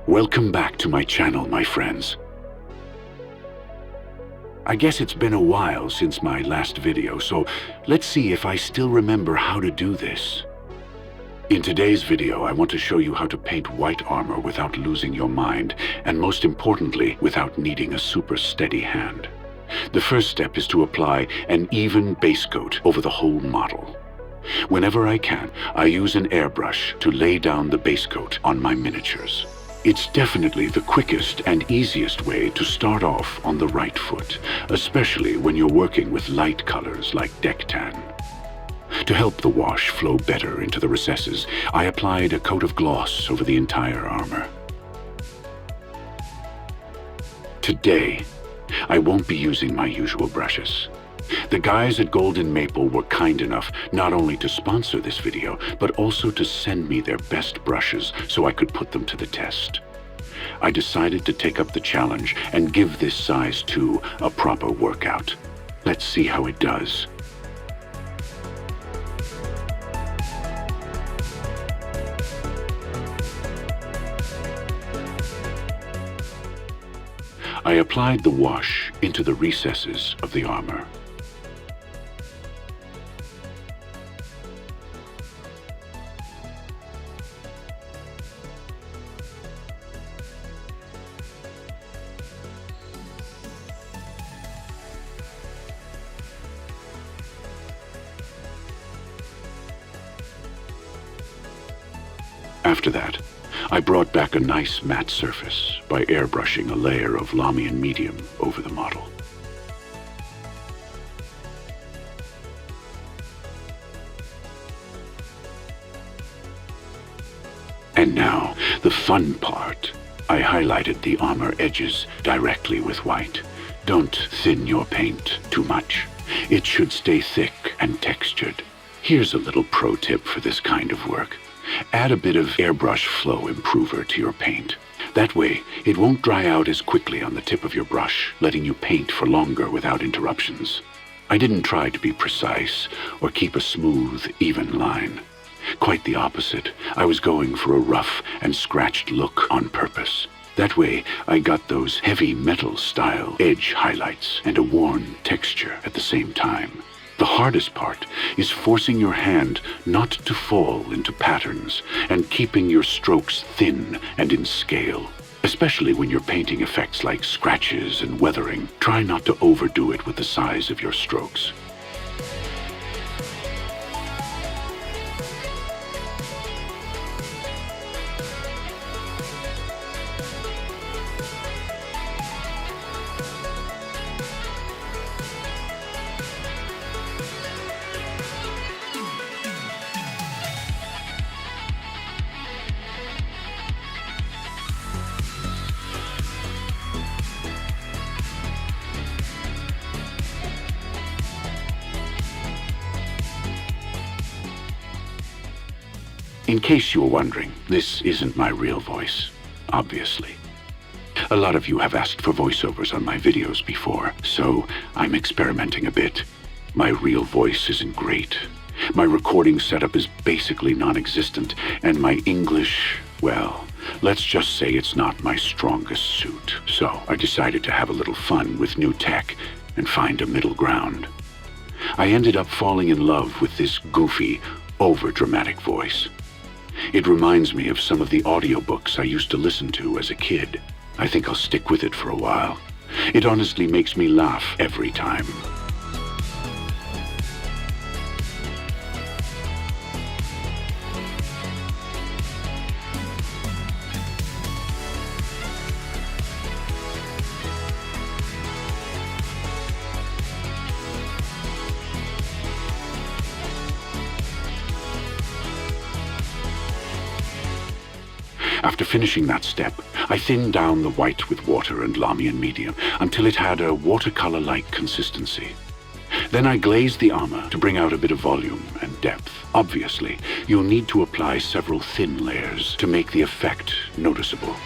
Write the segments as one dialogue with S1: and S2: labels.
S1: Welcome back to my channel, my friends. I guess it's been a while since my last video, so let's see if I still remember how to do this. In today's video, I want to show you how to paint white armor without losing your mind, and most importantly, without needing a super steady hand. The first step is to apply an even base coat over the whole model. Whenever I can, I use an airbrush to lay down the base coat on my miniatures. It's definitely the quickest and easiest way to start off on the right foot, especially when you're working with light colors like deck tan. To help the wash flow better into the recesses, I applied a coat of gloss over the entire armor. Today, I won't be using my usual brushes. The guys at Golden Maple were kind enough not only to sponsor this video, but also to send me their best brushes so I could put them to the test. I decided to take up the challenge and give this size 2 a proper workout. Let's see how it does. I applied the wash into the recesses of the armor. After that, I brought back a nice matte surface by airbrushing a layer of Lamian medium over the model. And now, the fun part. I highlighted the armor edges directly with white. Don't thin your paint too much. It should stay thick and textured. Here's a little pro tip for this kind of work. Add a bit of airbrush flow improver to your paint. That way, it won't dry out as quickly on the tip of your brush, letting you paint for longer without interruptions. I didn't try to be precise or keep a smooth, even line. Quite the opposite. I was going for a rough and scratched look on purpose. That way, I got those heavy metal style edge highlights and a worn texture at the same time. The hardest part is forcing your hand not to fall into patterns and keeping your strokes thin and in scale. Especially when you're painting effects like scratches and weathering, try not to overdo it with the size of your strokes. In case you were wondering, this isn't my real voice, obviously. A lot of you have asked for voiceovers on my videos before, so I'm experimenting a bit. My real voice isn't great. My recording setup is basically non-existent, and my English, well, let's just say it's not my strongest suit. So I decided to have a little fun with new tech and find a middle ground. I ended up falling in love with this goofy, over-dramatic voice. It reminds me of some of the audiobooks I used to listen to as a kid. I think I'll stick with it for a while. It honestly makes me laugh every time. After finishing that step, I thinned down the white with water and Lamian medium until it had a watercolor-like consistency. Then I glazed the armor to bring out a bit of volume and depth. Obviously, you'll need to apply several thin layers to make the effect noticeable.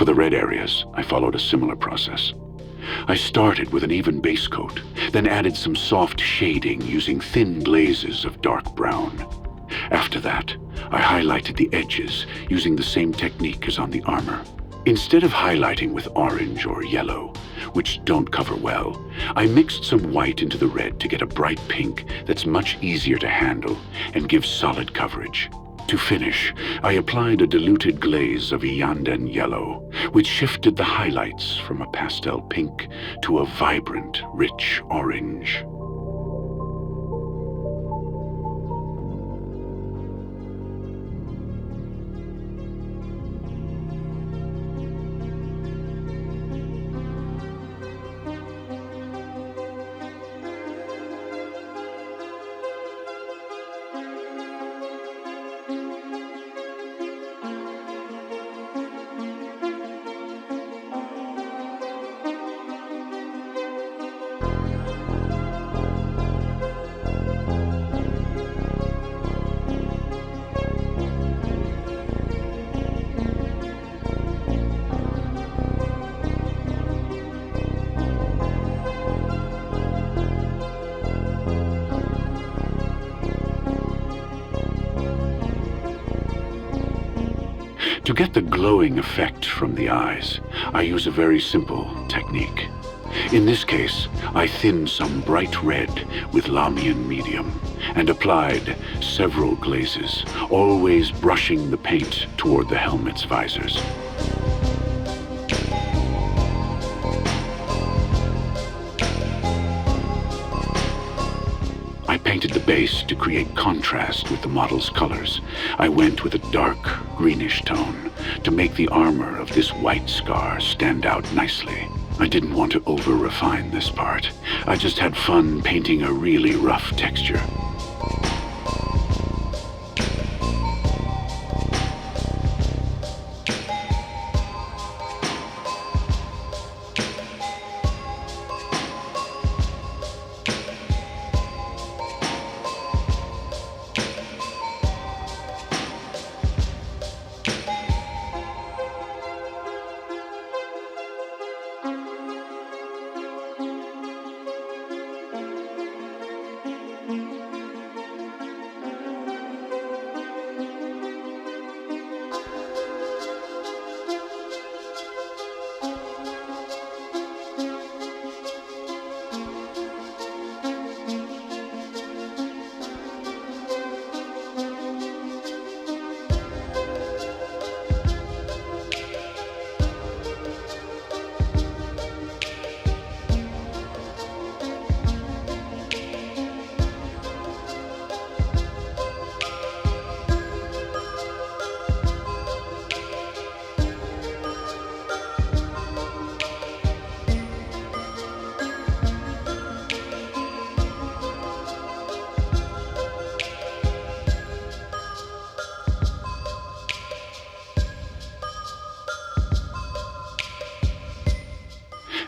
S1: For the red areas, I followed a similar process. I started with an even base coat, then added some soft shading using thin glazes of dark brown. After that, I highlighted the edges using the same technique as on the armor. Instead of highlighting with orange or yellow, which don't cover well, I mixed some white into the red to get a bright pink that's much easier to handle and gives solid coverage. To finish, I applied a diluted glaze of Iyanden Yellow, which shifted the highlights from a pastel pink to a vibrant, rich orange. To get the glowing effect from the eyes, I use a very simple technique. In this case, I thinned some bright red with Lamian medium and applied several glazes, always brushing the paint toward the helmet's visors. I painted the base to create contrast with the model's colors. I went with a dark, greenish tone to make the armor of this white scar stand out nicely. I didn't want to over-refine this part. I just had fun painting a really rough texture.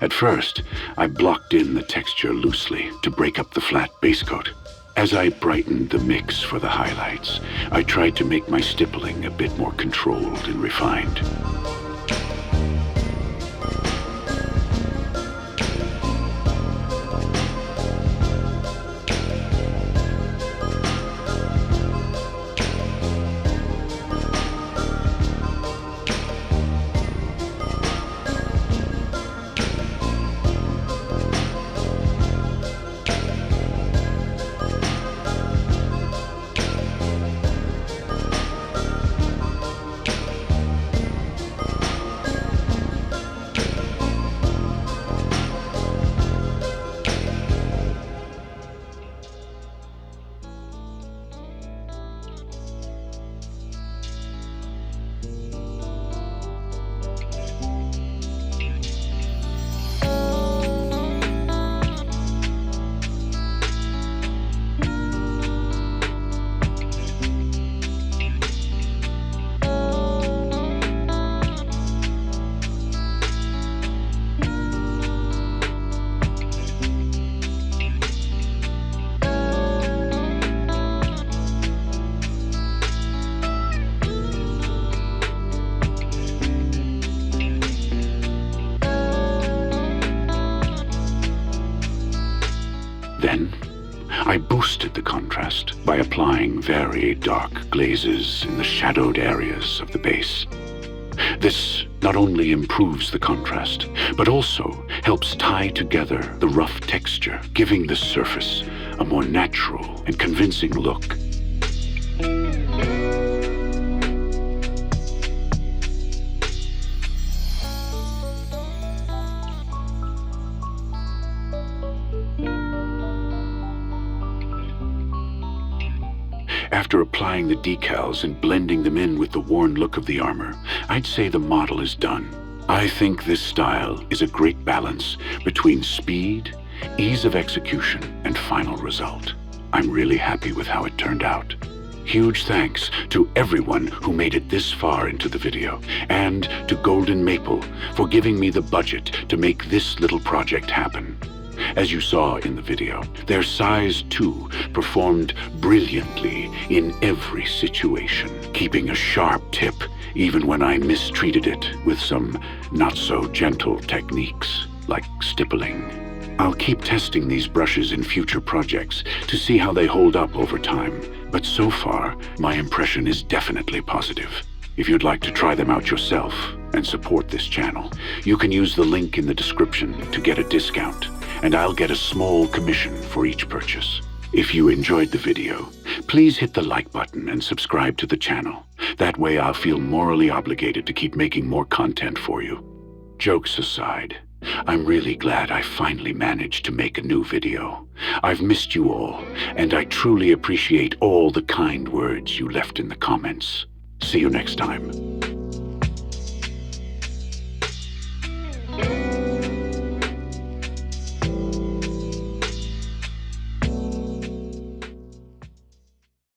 S1: At first, I blocked in the texture loosely to break up the flat base coat. As I brightened the mix for the highlights, I tried to make my stippling a bit more controlled and refined. Then, I boosted the contrast by applying very dark glazes in the shadowed areas of the base. This not only improves the contrast, but also helps tie together the rough texture, giving the surface a more natural and convincing look. After applying the decals and blending them in with the worn look of the armor, I'd say the model is done. I think this style is a great balance between speed, ease of execution, and final result. I'm really happy with how it turned out. Huge thanks to everyone who made it this far into the video, and to Golden Maple for giving me the budget to make this little project happen. As you saw in the video, their size 2 performed brilliantly in every situation, keeping a sharp tip even when I mistreated it with some not-so-gentle techniques, like stippling. I'll keep testing these brushes in future projects to see how they hold up over time, but so far, my impression is definitely positive. If you'd like to try them out yourself and support this channel, you can use the link in the description to get a discount, and I'll get a small commission for each purchase. If you enjoyed the video, please hit the like button and subscribe to the channel. That way I'll feel morally obligated to keep making more content for you. Jokes aside, I'm really glad I finally managed to make a new video. I've missed you all, and I truly appreciate all the kind words you left in the comments. See you next time.